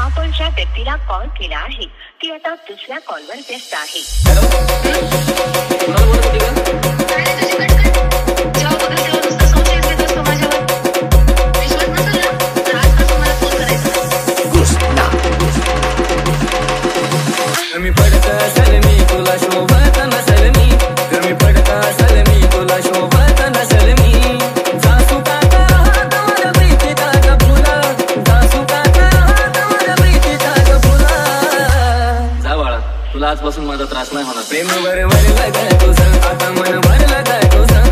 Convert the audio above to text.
आपण ज्या व्यक्तीला कॉल केला आहे ती आता दुसऱ्या कॉलवर व्यस्त आहे. मी पडत असेल मी तुला शोभत नसेल मी, जर मी पडत असेल मी तुला शोभत नसेल मी. जासू काका हात माझ्या प्रीतीचा ग फुला, जासू काका हात माझ्या प्रीतीचा ग फुला. जा बाळा, तुला आजपासून माझा त्रास नाही होणार. प्रेम भरलं काय तुझं, आता मन भरलं काय तुझं.